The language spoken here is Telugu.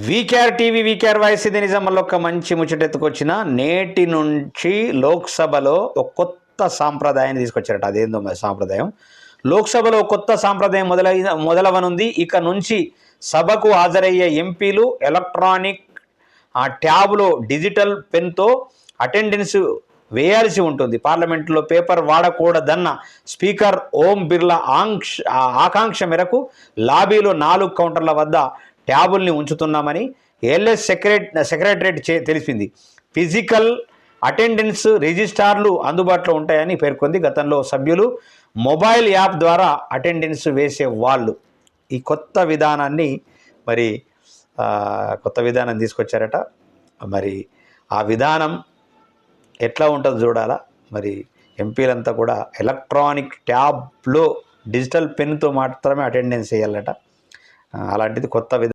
వీకేఆర్ టీవీ వీకేఆర్ వాయిస్ ఇది నిజంలో ఒక మంచి ముచ్చటెత్తుకొచ్చిన నేటి నుంచి లోక్సభలో ఒక కొత్త సాంప్రదాయాన్ని తీసుకొచ్చారట. అదేందో మరి సాంప్రదాయం. లోక్సభలో కొత్త సాంప్రదాయం మొదలవనుంది. ఇక నుంచి సభకు హాజరయ్యే ఎంపీలు ఎలక్ట్రానిక్ ట్యాబ్లో డిజిటల్ పెన్తో అటెండెన్స్ వేయాల్సి ఉంటుంది. పార్లమెంటులో పేపర్ వాడకూడదన్న స్పీకర్ ఓం బిర్లా ఆకాంక్ష మేరకు లాబీలో 4 కౌంటర్ల వద్ద ట్యాబుల్ని ఉంచుతున్నామని ఎల్ఎస్ సెక్రటరేట్ తెలిపింది. ఫిజికల్ అటెండెన్స్ రిజిస్టార్లు అందుబాటులో ఉంటాయని పేర్కొంది. గతంలో సభ్యులు మొబైల్ యాప్ ద్వారా అటెండెన్స్ వేసేవాళ్ళు. ఈ కొత్త విధానాన్ని కొత్త విధానం తీసుకొచ్చారట. మరి ఆ విధానం ఎట్లా ఉంటుందో చూడాలా. మరి ఎంపీలంతా కూడా ఎలక్ట్రానిక్ ట్యాబ్లో డిజిటల్ పెన్తో మాత్రమే అటెండెన్స్ వేయాలట. అలాంటిది కొత్త విధానం.